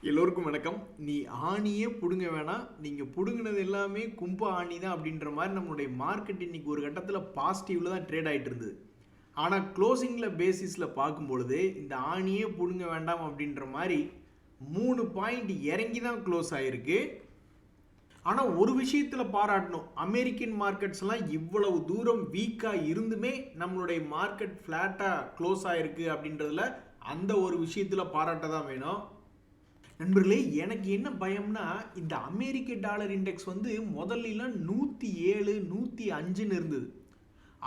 எல்லோருக்கும் வணக்கம். நீ ஆணியே புடுங்க வேணாம், நீங்கள் புடுங்கினது எல்லாமே கும்ப ஆணி தான் அப்படின்ற மாதிரி நம்மளுடைய மார்க்கெட் இன்னைக்கு ஒரு கட்டத்தில் பாசிட்டிவ்ல தான் ட்ரேட் ஆகிட்டு இருந்தது. ஆனால் க்ளோசிங்கில் பேசிஸில் பார்க்கும் பொழுது இந்த ஆணியே புடுங்க வேண்டாம் அப்படின்ற மாதிரி 3 பாயிண்ட் இறங்கி தான் க்ளோஸ் ஆகிருக்கு. ஆனால் ஒரு விஷயத்தில் பாராட்டணும், அமெரிக்கன் மார்க்கெட்ஸ்லாம் இவ்வளவு தூரம் வீக்காக இருந்துமே நம்மளுடைய மார்க்கெட் ஃப்ளாட்டாக க்ளோஸ் ஆகிருக்கு அப்படின்றதுல அந்த ஒரு விஷயத்தில் பாராட்ட தான் வேணும். நண்பர்களே, எனக்கு என்ன பயம்னா, இந்த அமெரிக்க டாலர் இண்டெக்ஸ் வந்து முதல்லாம் 107 105ன்னு இருந்தது.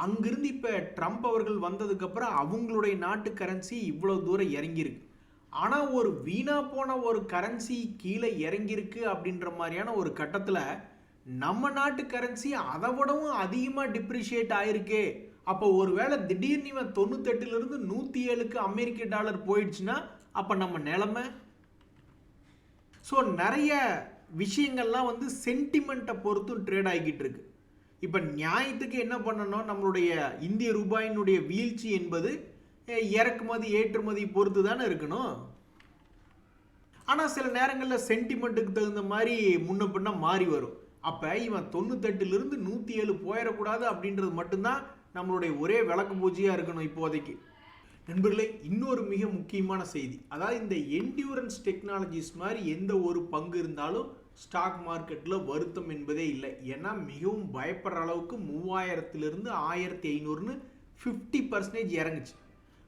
அங்கிருந்து இப்போ ட்ரம்ப் அவர்கள் வந்ததுக்கப்புறம் அவங்களுடைய நாட்டு கரன்சி இவ்வளோ தூரம் இறங்கியிருக்கு. ஆனால் ஒரு வீணா போன ஒரு கரன்சி கீழே இறங்கியிருக்கு அப்படின்ற மாதிரியான ஒரு கட்டத்தில் நம்ம நாட்டு கரன்சி அதை விடவும் அதிகமாக டிப்ரிஷியேட் ஆயிருக்கே. அப்போ ஒருவேளை திடீர்னு இவன் 98லேருந்து 107க்கு அமெரிக்க டாலர் போயிடுச்சுன்னா அப்போ நம்ம நிலைமை. ஸோ நிறைய விஷயங்கள்லாம் வந்து சென்டிமெண்ட்டை பொறுத்தும் ட்ரேட் ஆகிக்கிட்டு இருக்கு. இப்போ நியாயத்துக்கு என்ன பண்ணணும், நம்மளுடைய இந்திய ரூபாயினுடைய வீழ்ச்சி என்பது இறக்குமதி ஏற்றுமதி பொறுத்து தானே இருக்கணும். ஆனால் சில நேரங்களில் சென்டிமெண்ட்டுக்கு தகுந்த மாதிரி முன்ன பின்ன மாறி வரும். அப்போ இவன் 98லேருந்து 107 போயிடக்கூடாது அப்படின்றது மட்டும்தான் நம்மளுடைய ஒரே விளக்கு பூஜையாக இருக்கணும் இப்போதைக்கு. நண்பர்களே, இன்னொரு மிக முக்கியமான செய்தி, அதாவது இந்த என்டியூரன்ஸ் டெக்னாலஜிஸ் மாதிரி எந்த ஒரு பங்கு இருந்தாலும் ஸ்டாக் மார்க்கெட்டில் வருத்தம் என்பதே இல்லை. ஏன்னா மிகவும் பயப்படுற அளவுக்கு 3000லிருந்து 1500ன்னு 50% இறங்குச்சு.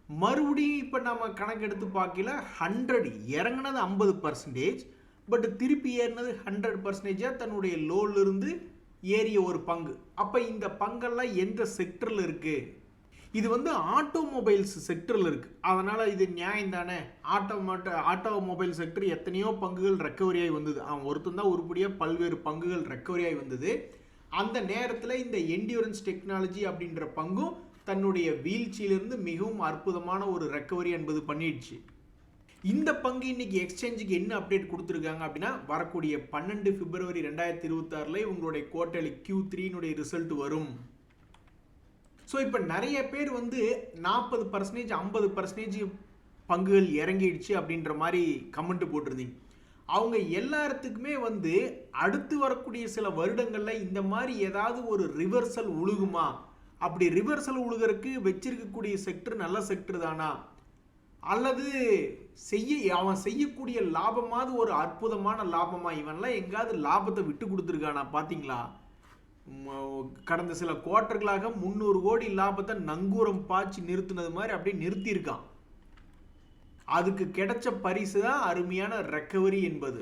மறுபடியும் இப்போ நம்ம கணக்கெடுத்து பார்க்கல, 100 இறங்கினது 50%, பட் திருப்பி ஏறினது 100%. தன்னுடைய லோலிருந்து ஏறிய ஒரு பங்கு. அப்போ இந்த பங்கெல்லாம் எந்த செக்டரில் இருக்குது? இது வந்து ஆட்டோமொபைல்ஸ் செக்டரில் இருக்குது. அதனால் இது நியாயம் தானே. ஆட்டோமொபைல் செக்டர் எத்தனையோ பங்குகள் ரெக்கவரி ஆகி வந்தது. அவன் ஒருத்தன் தான் உருப்படியாக பல்வேறு பங்குகள் ரெக்கவரி ஆகி வந்தது. அந்த நேரத்தில் இந்த என்டியூரன்ஸ் டெக்னாலஜி அப்படின்ற பங்கும் தன்னுடைய வீழ்ச்சியிலிருந்து மிகவும் அற்புதமான ஒரு ரெக்கவரி என்பது பண்ணிடுச்சு. இந்த பங்கு இன்னைக்கு எக்ஸ்சேஞ்சுக்கு என்ன அப்டேட் கொடுத்துருக்காங்க அப்படின்னா, வரக்கூடிய 12 பிப்ரவரி 2026 உங்களுடைய குவார்டர்லி Q3 ரிசல்ட் வரும். ஸோ இப்போ நிறைய பேர் வந்து 40% 50% பங்குகள் இறங்கிடுச்சு அப்படின்ற மாதிரி கமெண்ட் போட்டிருந்தீங்க. அவங்க எல்லாத்துக்குமே வந்து அடுத்து வரக்கூடிய சில வருடங்களில் இந்த மாதிரி ஏதாவது ஒரு ரிவர்சல் உழுகுமா, அப்படி ரிவர்சல் உழுகிறதுக்கு வச்சிருக்கக்கூடிய செக்டர் நல்ல செக்டர் தானா, அல்லது அவன் செய்யக்கூடிய லாபமாவது ஒரு அற்புதமான லாபமா, இவன்லாம் எங்காவது லாபத்தை விட்டு கொடுத்துருக்கானா பார்த்தீங்களா? கடந்த சில குவார்ட்டர்களாக 300 கோடி லாபத்தை நங்கூரம் பாய்ச்சி நிறுத்தினது மாதிரி அப்படியே நிறுத்தியிருக்கான். அதுக்கு கிடைச்ச பரிசு தான் அருமையான ரெக்கவரி என்பது.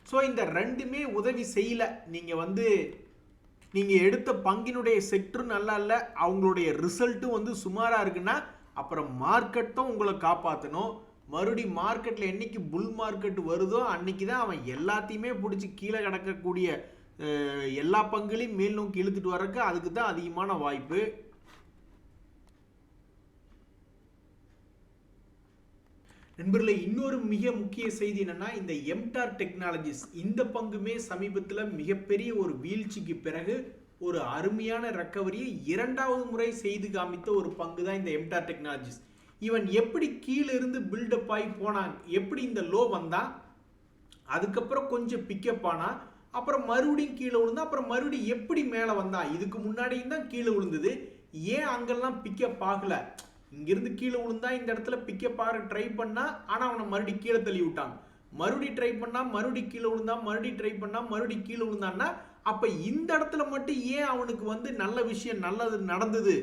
ஸோ இந்த ரெண்டுமே உதவி செய்யல. நீங்கள் எடுத்த பங்கினுடைய செக்டரும் நல்லா இல்லை, அவங்களுடைய ரிசல்ட்டும் வந்து சுமாராக இருக்குன்னா அப்புறம் மார்க்கெட்டும் உங்களை காப்பாற்றணும். மறுபடி மார்க்கெட்டில் என்னைக்கு புல் மார்க்கெட் வருதோ அன்னைக்கு தான் அவன் எல்லாத்தையுமே பிடிச்சி கீழே கிடக்கக்கூடிய எல்லா பங்குகளையும் மேல் நோக்கி இழுத்துட்டு வரக்கு அதுக்கு தான் அதிகமான வாய்ப்பு. நண்பர்களே, இன்னொரு மிக முக்கிய செய்தி என்னன்னா, இந்த எம்டார் டெக்னாலஜிஸ் இந்த பங்குமே சமீபத்தில் மிகப்பெரிய ஒரு வீழ்ச்சிக்கு பிறகு ஒரு அருமையான ரெக்கவரியை இரண்டாவது முறை செய்து காமித்த ஒரு பங்கு தான் இந்த எம்டார் டெக்னாலஜிஸ். இவன் எப்படி கீழே இருந்து பில்டப் ஆகி போனான், எப்படி இந்த லோ வந்தான், அதுக்கப்புறம் கொஞ்சம் பிக்கப் ஆனா, அப்புறம் மறுபடியும் கீழே விழுந்தா, அப்புறம் மறுபடியும் எப்படி மேலே வந்தா, இதுக்கு முன்னாடியும் தான் கீழே விழுந்தது, ஏன் அங்கெல்லாம் பிக்கப் ஆகல? இங்கிருந்து கீழே விழுந்தா இந்த இடத்துல பிக்கப் ஆக ட்ரை பண்ணா, ஆனால் அவனை மறுபடியும் கீழே தள்ளி விட்டாங்க. மறுபடியும் ட்ரை பண்ணா, மறுபடியும் கீழே விழுந்தா, மறுபடியும் ட்ரை பண்ணா, மறுபடியும் கீழே விழுந்தான்னா, அப்போ இந்த இடத்துல மட்டும் ஏன் அவனுக்கு வந்து நல்ல விஷயம் நல்லது நடந்தது,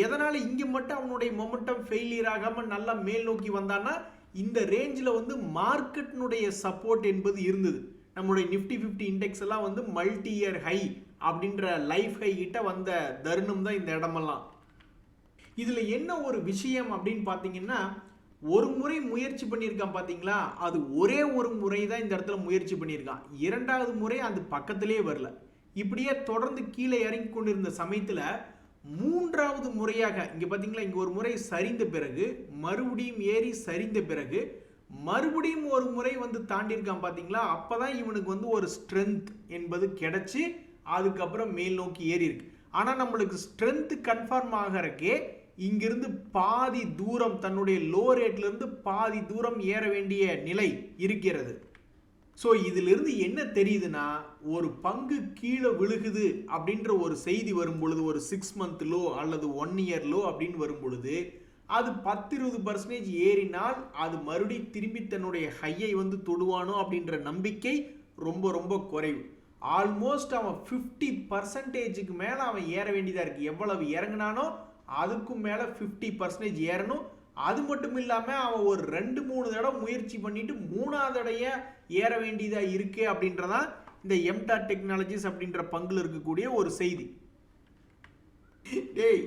எதனால இங்கே மட்டும் அவனுடைய மொமெண்டம் ஃபெயிலியர் ஆகாமல் நல்லா மேல் நோக்கி வந்தான்னா, இந்த ரேஞ்சில் வந்து மார்க்கெட்டினுடைய சப்போர்ட் என்பது இருந்தது. நம்மளுடைய நிஃப்டி 50 இண்டெக்ஸ் எல்லாம் வந்து மல்டி இயர் ஹை அப்படின்ற லைஃப் ஹை கிட்ட வந்த தருணம் தான் இந்த இடமெல்லாம். இதில் என்ன ஒரு விஷயம் அப்படின்னு பார்த்தீங்கன்னா, ஒரு முறை முயற்சி பண்ணியிருக்கான் பார்த்தீங்களா, அது ஒரே ஒரு முறை தான் இந்த இடத்துல முயற்சி பண்ணியிருக்கான். இரண்டாவது முறை அது பக்கத்திலே வரல. இப்படியே தொடர்ந்து கீழே இறங்கி கொண்டிருந்த சமயத்தில் மூன்றாவது முறையாக இங்கே பார்த்தீங்களா, இங்கே ஒரு முறை சரிந்த பிறகு மறுபடியும் ஏறி சரிந்த பிறகு மறுபடியும் ஒரு முறை வந்து தாண்டியிருக்கான் பார்த்தீங்களா, அப்போதான் இவனுக்கு வந்து ஒரு ஸ்ட்ரென்த் என்பது கிடைச்சி அதுக்கப்புறம் மேல் நோக்கி ஏறி இருக்கு. ஆனால் நம்மளுக்கு ஸ்ட்ரென்த் கன்ஃபார்ம் ஆகிறக்கே இங்கிருந்து பாதி தூரம் தன்னுடைய லோ ரேட்ல இருந்து பாதி தூரம் ஏற வேண்டிய நிலை இருக்கிறது. ஸோ இதிலிருந்து என்ன தெரியுதுன்னா, ஒரு பங்கு கீழே விழுகுது அப்படின்ற ஒரு செய்தி வரும் பொழுது, ஒரு 6 month லோ அல்லது 1 year லோ அப்படின்னு வரும் பொழுது, அது 10-20% ஏறினால் அது மறுபடி திரும்பி தன்னுடைய ஹையை வந்து தொடுவானோ அப்படின்ற நம்பிக்கை ரொம்ப ரொம்ப குறைவு. ஆல்மோஸ்ட் அவன் 50%க்கு மேலே அவன் ஏற வேண்டியதாக இருக்குது. எவ்வளவு இறங்கினானோ அதுக்கும் மேலே 50% ஏறணும். அது மட்டும் இல்லாமல் அவன் ஒரு 2-3 தடவை முயற்சி பண்ணிட்டு 3ஆவது தடைய ஏற வேண்டியதாக இருக்கு அப்படின்றதான் இந்த எம்டாட் டெக்னாலஜிஸ் அப்படின்ற பங்குல இருக்கக்கூடிய ஒரு செய்தி. டேய்,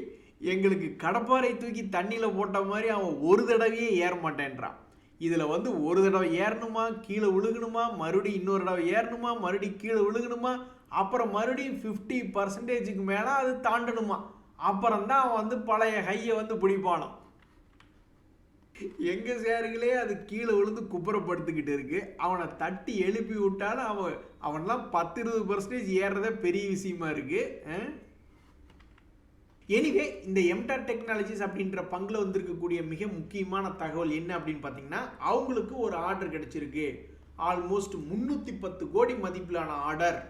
எங்களுக்கு கடப்பாறை தூக்கி தண்ணியில் போட்ட மாதிரி அவன் ஒரு தடவையே ஏற மாட்டேன்றான். இதில் வந்து ஒரு தடவை ஏறணுமா, கீழே விழுகணுமா, மறுபடியும் இன்னொரு தடவை ஏறணுமா, மறுபடியும் கீழே விழுகணுமா, அப்புறம் மறுபடியும் 50%க்கு மேலே அது தாண்டணுமா, அப்புறம் தான் அவன் வந்து பழைய ஹையை வந்து பிடிப்பானோ. எங்க சேருங்களே அது கீழே விழுந்து குப்புறப்படுத்திக்கிட்டு இருக்கு. அவனை தட்டி எழுப்பி விட்டாலும் அவன்லாம் 10-20% ஏறதே பெரிய விஷயமா இருக்கு. எனிவே, இந்த எம்டாட் டெக்னாலஜிஸ் அப்படின்ற பங்குல வந்திருக்கக்கூடிய மிக முக்கியமான தகவல் என்ன அப்படின்னு பார்த்தீங்கன்னா, அவங்களுக்கு ஒரு ஆர்டர் கிடைச்சிருக்கு. ஆல்மோஸ்ட் 310 கோடி மதிப்பிலான ஆர்டர்.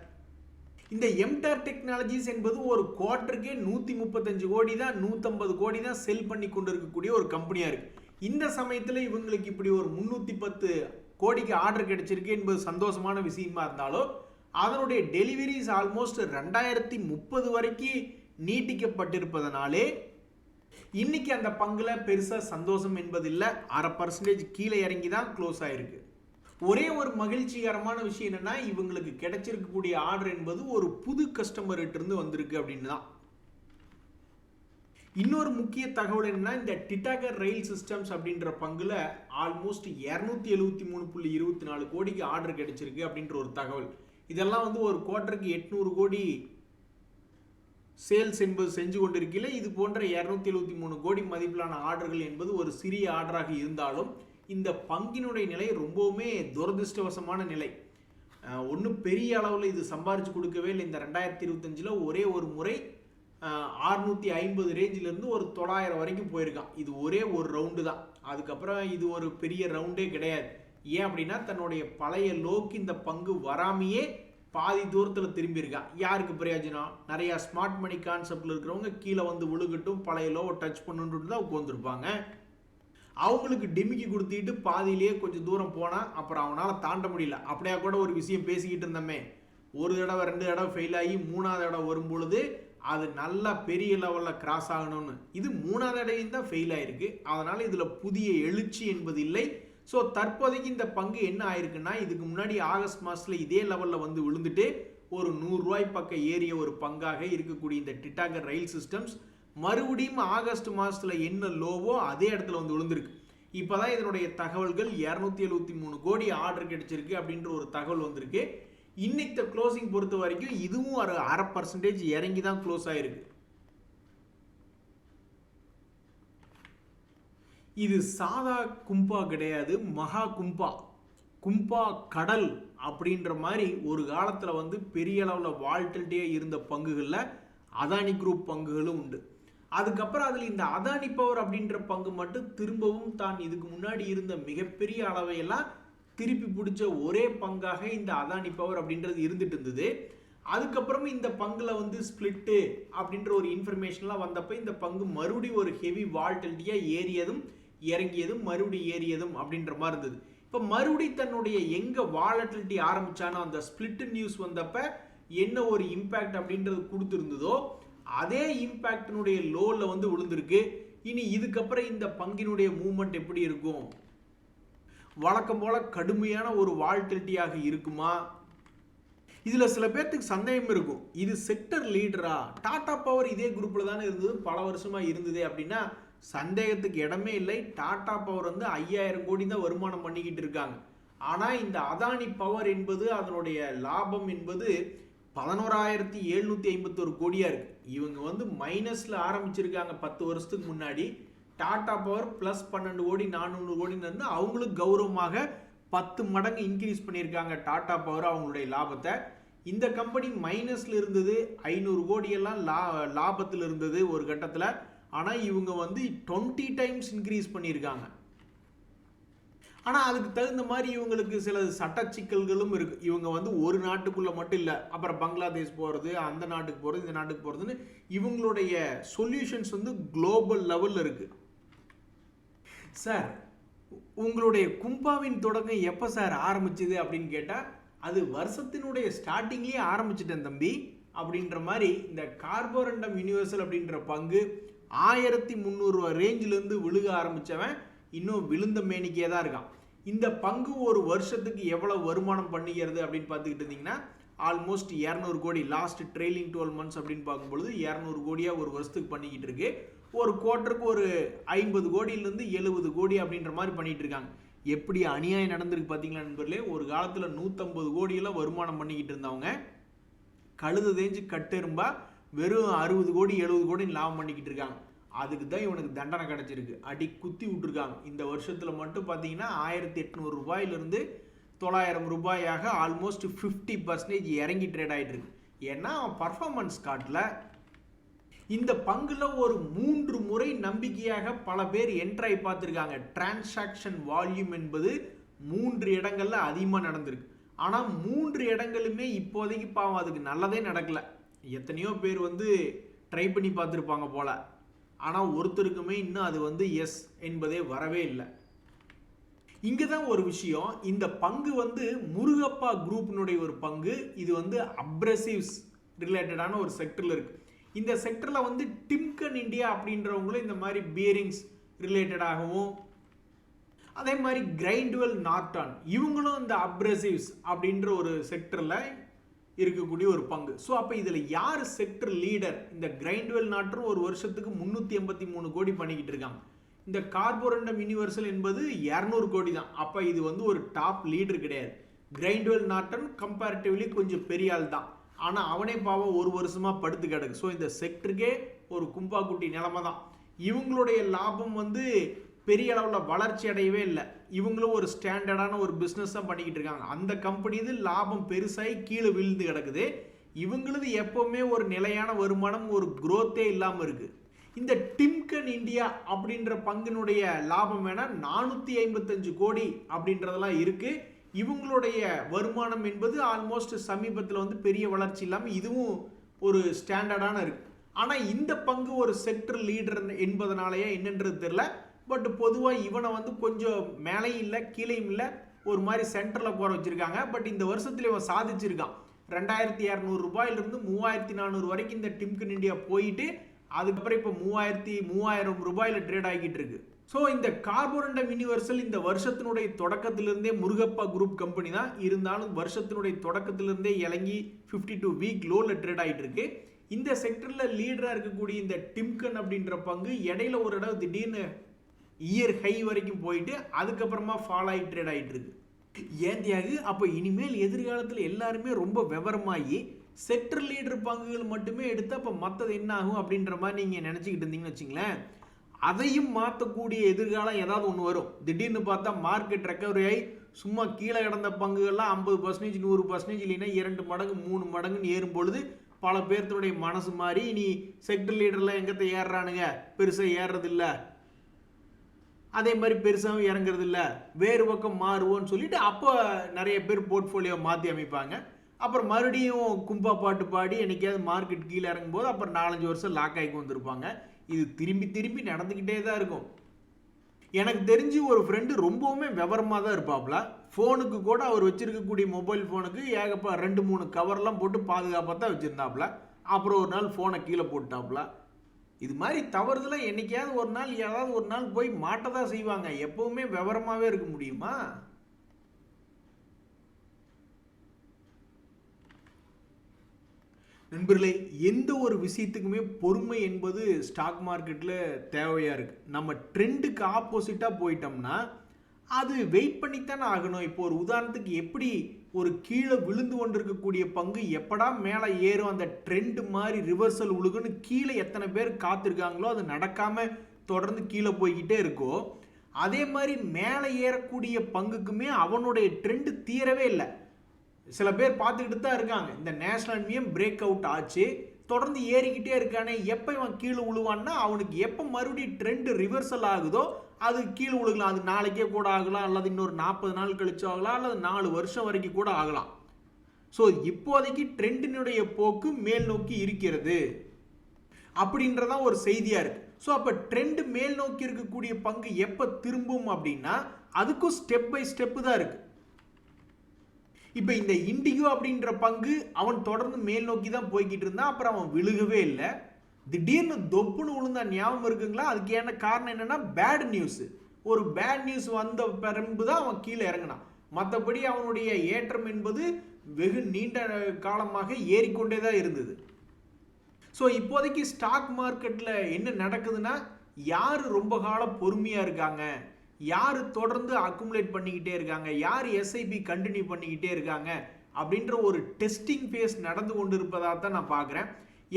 இந்த எம்டாட் டெக்னாலஜிஸ் என்பது ஒரு குவார்ட்டருக்கே 135 கோடி தான், 150 கோடி தான் செல் பண்ணி கொண்டு இருக்கக்கூடிய ஒரு கம்பெனியா இருக்கு. இந்த சமயத்தில் இவங்களுக்கு இப்படி ஒரு 310 கோடிக்கு ஆர்டர் கிடைச்சிருக்கு என்பது சந்தோஷமான விஷயமா இருந்தாலும், அதனுடைய டெலிவரிஸ் ஆல்மோஸ்ட் 2030 வரைக்கும் நீட்டிக்கப்பட்டிருப்பதனாலே இன்னைக்கு அந்த பங்குல பெருசா சந்தோஷம் என்பதில்லை. 0.5% கீழே இறங்கி தான் க்ளோஸ் ஆயிருக்கு. ஒரே ஒரு மகிழ்ச்சிகரமான விஷயம் என்னன்னா, இவங்களுக்கு கிடைச்சிருக்கக்கூடிய ஆர்டர் என்பது ஒரு புது கஸ்டமர்கிட்ட இருந்து வந்திருக்கு அப்படின்னு தான். இன்னொரு முக்கிய தகவல் என்னன்னா, இந்த டிட்டாகர் ரயில் சிஸ்டம்ஸ் அப்படின்ற பங்குல ஆல்மோஸ்ட் 273.24 கோடிக்கு ஆர்டர் கிடைச்சிருக்கு அப்படின்ற ஒரு தகவல். இதெல்லாம் வந்து ஒரு குவார்ட்டருக்கு 800 கோடி சேல்ஸ் என்பது செஞ்சு கொண்டிருக்கல. இது போன்ற 273 கோடி மதிப்பிலான ஆர்டர்கள் என்பது ஒரு சிறிய ஆர்டராக இருந்தாலும், இந்த பங்கினுடைய நிலை ரொம்பவுமே துரதிருஷ்டவசமான நிலை. ஒன்றும் பெரிய அளவில் இது சம்பாரிச்சு கொடுக்கவே இல்லை. இந்த 2025 ஒரே ஒரு முறை 650 ரேஞ்சிலிருந்து ஒரு 900 வரைக்கும் போயிருக்கான். இது ஒரே ஒரு ரவுண்டு தான். அதுக்கப்புறம் இது ஒரு பெரிய ரவுண்டே கிடையாது. ஏன் அப்படின்னா, தன்னுடைய பழைய லோக்கு இந்த பங்கு வராமையே பாதி தூரத்தில் திரும்பி இருக்கான். யாருக்கு பிரயோஜனம்? நிறைய ஸ்மார்ட் மணி கான்செப்ட்ல இருக்கிறவங்க கீழே வந்து விழுகட்டும், பழைய லோவை டச் பண்ணுன்றது தான் உட்காந்துருப்பாங்க. அவங்களுக்கு டிமிக்கி கொடுத்துட்டு பாதியிலேயே கொஞ்சம் தூரம் போனால் அப்புறம் அவனால் தாண்ட முடியல. அப்படியே கூட ஒரு விஷயம் பேசிக்கிட்டு இருந்தோமே, ஒரு தடவை 2 தடவை ஃபெயில் ஆகி 3ஆவது தடவை வரும் பொழுது அது நல்லா பெரிய லெவலில் கிராஸ் ஆகணும்னு, இது 3ஆவது தடவையும் தான் ஃபெயில் ஆயிருக்கு. அதனால் இதில் புதிய எழுச்சி என்பது இல்லை. ஸோ தற்போதைக்கு இந்த பங்கு என்ன ஆயிருக்குன்னா, இதுக்கு முன்னாடி ஆகஸ்ட் மாதத்தில் இதே லெவலில் வந்து விழுந்துட்டு ஒரு 100 ரூபாய் பக்கம் ஏறிய ஒரு பங்காக இருக்கக்கூடிய இந்த டிட்டாகர் ரயில் சிஸ்டம்ஸ் மறுபடியும் ஆகஸ்ட் மாதத்தில் என்ன லோவோ அதே இடத்துல வந்து விழுந்திருக்கு. இப்போ தான் இதனுடைய தகவல்கள் 273 கோடி ஆர்டர் கிடைச்சிருக்கு அப்படின்ற ஒரு தகவல் வந்திருக்கு. இன்னைக்கு க்ளோசிங் பொறுத்த வரைக்கும் இதுவும் ஒரு 0.5% இறங்கி தான் க்ளோஸ் ஆயிருக்கு. இது சாதா கும்பா கிடையாது, மகா கும்பா. கும்பா கடல் அப்படின்ற மாதிரி ஒரு காலத்தில் வந்து பெரிய அளவில் வால்டிலிட்டியாக இருந்த பங்குகளில் அதானி குரூப் பங்குகளும் உண்டு. அதுக்கப்புறம் அதில் இந்த அதானி பவர் அப்படின்ற பங்கு மட்டும் திரும்பவும் தான் இதுக்கு முன்னாடி இருந்த மிகப்பெரிய அளவையெல்லாம் திருப்பி பிடிச்ச ஒரே பங்காக இந்த அதானி பவர் அப்படின்றது இருந்துட்டு இருந்தது. அதுக்கப்புறம் இந்த பங்குல வந்து ஸ்பிளிட்டு அப்படின்ற ஒரு இன்ஃபர்மேஷன்லாம் வந்தப்போ இந்த பங்கு மறுபடியும் ஒரு ஹெவி வால்டிலிட்டியாக ஏறியதும் இறங்கியதும் மறுபடியும் ஏறியதும் அப்படின்ற மாதிரி இருந்தது. இப்போ மறுபடியும் தன்னுடைய எங்கே வாலட்டிலிட்டி ஆரம்பிச்சானோ அந்த ஸ்பிளிட் நியூஸ் வந்தப்போ என்ன ஒரு இம்பேக்ட் அப்படின்றது கொடுத்துருந்ததோ அதே இம்பேக்டினுடைய லோவில் வந்து விழுந்திருக்கு. இனி இதுக்கப்புறம் இந்த பங்கினுடைய மூவ்மெண்ட் எப்படி இருக்கும்? வழக்கம் போல கடுமையான ஒரு வால்டிலிட்டியாக இருக்குமா? இதில் சில பேர்த்துக்கு சந்தேகம் இருக்கும், இது செக்டர் லீடரா? டாடா பவர் இதே குரூப்பில் தானே இருந்தது, பல வருஷமாக இருந்தது அப்படின்னா சந்தேகத்துக்கு இடமே இல்லை. டாடா பவர் வந்து 5000 கோடி தான் வருமானம் பண்ணிக்கிட்டு இருக்காங்க. ஆனால் இந்த அதானி பவர் என்பது அதனுடைய லாபம் என்பது 11,751 கோடியாக இருக்குது. இவங்க வந்து மைனஸில் ஆரம்பிச்சிருக்காங்க 10 வருஷத்துக்கு முன்னாடி. டாடா பவர் ப்ளஸ் 12 கோடி 400 கோடின்னு இருந்து அவங்களுக்கு கௌரவமாக 10 மடங்கு இன்க்ரீஸ் பண்ணியிருக்காங்க டாடா பவர் அவங்களுடைய லாபத்தை. இந்த கம்பெனி மைனஸில் இருந்தது, 500 கோடியெல்லாம் லாபத்தில் இருந்தது ஒரு கட்டத்தில். ஆனால் இவங்க வந்து 20 டைம்ஸ் இன்க்ரீஸ் பண்ணியிருக்காங்க. ஆனால் அதுக்கு தகுந்த மாதிரி இவங்களுக்கு சில சட்ட சிக்கல்களும் இருக்குது. இவங்க வந்து ஒரு நாட்டுக்குள்ளே மட்டும் இல்லை, அப்புறம் பங்களாதேஷ் போகிறது, அந்த நாட்டுக்கு போகிறது, இந்த நாட்டுக்கு போகிறதுன்னு இவங்களுடைய சொல்யூஷன்ஸ் வந்து குளோபல் லெவலில் இருக்குது. சார், உங்களுடைய கும்பாவின் தொடக்கம் எப்போ சார் ஆரம்பிச்சுது அப்படின்னு கேட்டால், அது வருஷத்தினுடைய ஸ்டார்டிங்லேயே ஆரம்பிச்சிட்டேன் தம்பி அப்படின்ற மாதிரி இந்த கார்போரண்டம் யூனிவர்சல் அப்படின்ற பங்கு 1300 ரூபா ரேஞ்சிலேருந்து விழுக ஆரம்பித்தவன் இன்னும் விழுந்த மேனிக்கே தான் இருக்கான். இந்த பங்கு ஒரு வருஷத்துக்கு எவ்வளவு வருமானம் பண்ணிக்கிறது அப்படின்னு பார்த்துக்கிட்டு இருந்தீங்கன்னா ஆல்மோஸ்ட் 200 கோடி. லாஸ்ட் ட்ரெயிலிங் 12 months அப்படின்னு பார்க்கும்பொழுது 200 கோடியாக ஒரு வருஷத்துக்கு பண்ணிக்கிட்டு இருக்கு. ஒரு குவார்ட்டருக்கு ஒரு 50 கோடியிலேருந்து 70 கோடி அப்படின்ற மாதிரி பண்ணிட்டு இருக்காங்க. எப்படி அநியாயம் நடந்திருக்கு பார்த்தீங்களா நண்பர்களே. ஒரு காலத்தில் 150 கோடியெல்லாம் வருமானம் பண்ணிக்கிட்டு இருந்தவங்க கழுத தேஞ்சு கட்டெரும்பா வெறும் 60 கோடி 70 கோடி லாபம் பண்ணிக்கிட்டு இருக்காங்க. அதுக்கு தான் இவனுக்கு தண்டனை கிடைச்சிருக்கு. அடி குத்தி விட்டுருக்காங்க. இந்த வருஷத்தில் மட்டும் பார்த்தீங்கன்னா 1800 ரூபாயிலிருந்து 900 ரூபாயாக ஆல்மோஸ்ட் 50% இறங்கி ட்ரேட் ஆகிட்டு இருக்கு. ஏன்னா அவன் பர்ஃபார்மன்ஸ் காட்டல. இந்த பங்குல ஒரு 3 முறை நம்பிக்கையாக பல பேர் என்ட்ராய் பார்த்துருக்காங்க. டிரான்சாக்ஷன் வால்யூம் என்பது 3 இடங்கள்ல அதிகமாக நடந்திருக்கு. ஆனால் 3 இடங்களுமே இப்போதைக்கு பாவம் அதுக்கு நல்லதே நடக்கல. எத்தனையோ பேர் வந்து ட்ரை பண்ணி பார்த்துருப்பாங்க போல. ஆனால் ஒருத்தருக்குமே இன்னும் அது வந்து எஸ் என்பதே வரவே இல்லை. இங்கே தான் ஒரு விஷயம். இந்த பங்கு வந்து முருகப்பா குரூப்பினுடைய ஒரு பங்கு. இது வந்து அப்ரசிவ்ஸ் ரிலேட்டடான ஒரு செக்டரில் இருக்குது. இந்த செக்டரில் வந்து டிம்கன் இந்தியா அப்படின்றவங்களும் இந்த மாதிரி பியரிங்ஸ் ரிலேட்டடாகவும், அதே மாதிரி கிரைண்ட்வெல் நார்டன் இவங்களும் இந்த அப்ரசிவ்ஸ் அப்படின்ற ஒரு செக்டரில் இருக்கக்கூடிய ஒரு பங்கு. ஸோ அப்போ இதில் யார் செக்டர் லீடர்? இந்த கிரைண்ட்வெல் நார்டன் ஒரு வருஷத்துக்கு 383 கோடி பண்ணிக்கிட்டு இருக்காங்க. இந்த கார்போரண்டம் யூனிவர்சல் என்பது 200 கோடி தான். அப்போ இது வந்து ஒரு டாப் லீடர் கிடையாது. கிரைண்ட்வெல் நார்டன் கம்பேரிட்டிவ்லி கொஞ்சம் பெரிய ஆள் தான். ஆனால் அவனே பாவம் ஒரு வருஷமாக படுத்து கிடக்கு. ஸோ இந்த செக்டருக்கே ஒரு கும்பா குட்டி நிலைமை தான். இவங்களுடைய லாபம் வந்து பெரிய அளவில் வளர்ச்சி அடையவே இல்லை. இவங்களும் ஒரு ஸ்டாண்டர்டான ஒரு பிஸ்னஸ் தான் பண்ணிக்கிட்டு இருக்காங்க. அந்த கம்பெனி இது லாபம் பெருசாகி கீழே விழுந்து கிடக்குது. இவங்களது எப்போவுமே ஒரு நிலையான வருமானம், ஒரு குரோத்தே இல்லாமல் இருக்குது. இந்த டிம்கன் இந்தியா அப்படின்ற பங்கினுடைய லாபம் வேணால் 455 கோடி அப்படின்றதெல்லாம் இருக்குது. இவங்களுடைய வருமானம் என்பது ஆல்மோஸ்ட் சமீபத்தில் வந்து பெரிய வளர்ச்சி இல்லாமல் இதுவும் ஒரு ஸ்டாண்டர்டான இருக்குது. ஆனால் இந்த பங்கு ஒரு செக்டர் லீடர் என்பதனாலேயே என்னன்றது தெரியல. பட் பொதுவாக இவனை வந்து கொஞ்சம் மேலேயும் இல்லை கீழேயும் இல்லை, ஒரு மாதிரி சென்டரில் போகிற வச்சுருக்காங்க. பட் இந்த வருஷத்தில் இவன் சாதிச்சிருக்கான். 2200 ரூபாயிலிருந்து 3400 வரைக்கும் இந்த டிம்கன் இந்தியா போயிட்டு அதுக்கப்புறம் இப்போ 3000 ரூபாயில் ட்ரேட் ஆகிட்டு இருக்கு. ஸோ இந்த கார்போரண்டம் யூனிவர்சல் இந்த வருஷத்தினுடைய தொடக்கத்திலிருந்தே முருகப்பா குரூப் கம்பெனி தான் இருந்தாலும் வருஷத்தினுடைய தொடக்கத்திலிருந்தே இறங்கி 52 வீக் லோவில் ட்ரேட் ஆகிட்டு இருக்கு. இந்த செக்டரில் லீடராக இருக்கக்கூடிய இந்த டிம்கன் அப்படின்ற பங்கு இடையில ஒரு இடம் திடீர்னு இயர் ஹை வரைக்கும் போயிட்டு அதுக்கப்புறமா ஃபால் ஆகி ட்ரேட் ஆகிட்டு இருக்கு. ஏன் தியாகு, அப்போ இனிமேல் எதிர்காலத்தில் எல்லாருமே ரொம்ப விவரமாகி செக்டர் லீடர் பங்குகள் மட்டுமே எடுத்து அப்போ மற்றது என்ன ஆகும் அப்படின்ற மாதிரி நீங்கள் நினச்சிக்கிட்டு இருந்தீங்கன்னு வச்சுங்களேன், அதையும் மாற்றக்கூடிய எதிர்காலம் ஏதாவது ஒன்று வரும். திடீர்னு பார்த்தா மார்க்கெட் ரெக்கவரி ஆகி சும்மா கீழே கிடந்த பங்குகள்லாம் 50%, 100% இல்லைன்னா 2 மடங்கு 3 மடங்குன்னு ஏறும் பொழுது பல பேர்த்தனுடைய மனசு மாறி இனி செக்டர் லீடர்லாம் எங்கத்தை ஏறுறானுங்க, பெருசாக ஏறுறதில்ல, அதே மாதிரி பெருசாகவும் இறங்குறது இல்லை, வேறு பக்கம் மாறுவோன்னு சொல்லிட்டு அப்போ நிறைய பேர் போர்ட்ஃபோலியோ மாற்றி அமைப்பாங்க. அப்புறம் மறுபடியும் கும்பா பாட்டு பாடி என்னைக்காவது மார்க்கெட் கீழே இறங்கும்போது அப்புறம் 4-5 வருஷம் லாக் ஆகி வந்திருப்பாங்க. இது திரும்பி திரும்பி நடந்துக்கிட்டே தான் இருக்கும். எனக்கு தெரிஞ்சு ஒரு ஃப்ரெண்டு ரொம்பவுமே விவரமாக தான் இருப்பாப்புல. ஃபோனுக்கு கூட அவர் வச்சுருக்கக்கூடிய மொபைல் ஃபோனுக்கு 2-3 கவர்லாம் போட்டு பாதுகாப்பாக தான் வச்சுருந்தாப்புல. அப்புறம் ஒரு நாள் ஃபோனை கீழே போட்டாப்புல. இது மாதிரி தவறுதெல்லாம் என்னைக்காவது ஒரு நாள் ஏதாவது ஒரு நாள் போய் மாட்ட தான் செய்வாங்க. எப்பவுமே விவரமாகவே இருக்க முடியுமா? நண்பர்களே, எந்த ஒரு விஷயத்துக்குமே பொறுமை என்பது ஸ்டாக் மார்க்கெட்டில் தேவையாக இருக்குது. நம்ம ட்ரெண்டுக்கு ஆப்போசிட்டாக போயிட்டோம்னா அது வெயிட் பண்ணித்தானே ஆகணும். இப்போ ஒரு உதாரணத்துக்கு எப்படி ஒரு கீழே விழுந்து கொண்டிருக்கக்கூடிய பங்கு எப்படா மேலே ஏறும், அந்த ட்ரெண்டு மாதிரி ரிவர்சல் உழுகுன்னு கீழே எத்தனை பேர் காத்திருக்காங்களோ அது நடக்காமல் தொடர்ந்து கீழே போய்கிட்டே இருக்கோ, அதே மாதிரி மேலே ஏறக்கூடிய பங்குக்குமே அவனுடைய ட்ரெண்டு தீரவே இல்லை. சில பேர் பார்த்துக்கிட்டு தான் இருக்காங்க. இந்த நேஷனல் மியம் பிரேக் அவுட் ஆச்சு, தொடர்ந்து ஏறிக்கிட்டே இருக்கானே, எப்போ இவன் கீழே விழுவான்னா அவனுக்கு எப்போ மறுபடியும் ட்ரெண்ட் ரிவர்சல் ஆகுதோ அது கீழே விழுகலாம். அது நாளைக்கே கூட ஆகலாம், அல்லது இன்னொரு 40 நாள் கழிச்சு ஆகலாம், அல்லது 4 வருஷம் வரைக்கும் கூட ஆகலாம். ஸோ இப்போதைக்கு ட்ரெண்டினுடைய போக்கு மேல் நோக்கி இருக்கிறது அப்படின்றதான் ஒரு செய்தியா இருக்கு. ஸோ அப்போ ட்ரெண்ட் மேல் நோக்கி இருக்கக்கூடிய பங்கு எப்போ திரும்பும் அப்படின்னா அதுக்கும் ஸ்டெப் பை ஸ்டெப் தான் இருக்கு. இப்போ இந்த இண்டிகோ அப்படின்ற பங்கு அவன் தொடர்ந்து மேல் நோக்கி தான் போய்கிட்டு இருந்தான். அப்புறம் அவன் விழுகவே இல்லை. திடீர்னு தொப்புன்னு விழுந்தா ஞாபகம் இருக்குங்களா? அதுக்கு என்ன காரணம் என்னன்னா பேட் நியூஸ். ஒரு பேட் நியூஸ் வந்த பிறகு தான் அவன் கீழே இறங்கினான். மற்றபடி அவனுடைய ஏற்றம் என்பது வெகு நீண்ட காலமாக ஏறிக்கொண்டே தான் இருந்தது. ஸோ இப்போதைக்கு ஸ்டாக் மார்க்கெட்டில் என்ன நடக்குதுன்னா, யார் ரொம்ப காலம் பொறுமையாக இருக்காங்க, யார் தொடர்ந்து அக்குமுலேட் பண்ணிக்கிட்டே இருக்காங்க, யார் எஸ்ஐபி கண்டினியூ பண்ணிக்கிட்டே இருக்காங்க அப்படின்ற ஒரு டெஸ்டிங் ஃபேஸ் நடந்து கொண்டு இருப்பதாக தான் நான் பார்க்குறேன்.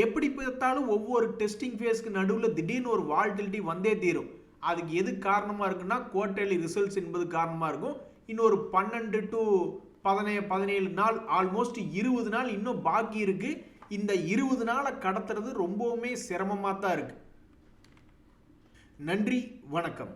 எப்படி பார்த்தாலும் ஒவ்வொரு டெஸ்டிங் ஃபேஸ்க்கு நடுவில் திடீர்னு ஒரு வால்டிலிட்டி வந்தே தீரும். அதுக்கு எது காரணமாக இருக்குன்னா குவார்டர்லி ரிசல்ட்ஸ் என்பது காரணமாக இருக்கும். இன்னொரு 12 to 17 நாள், ஆல்மோஸ்ட் 20 நாள் இன்னும் பாக்கி இருக்கு. இந்த 20 நாளை கடத்துறது ரொம்பவுமே சிரமமாக தான் இருக்கு. நன்றி, வணக்கம்.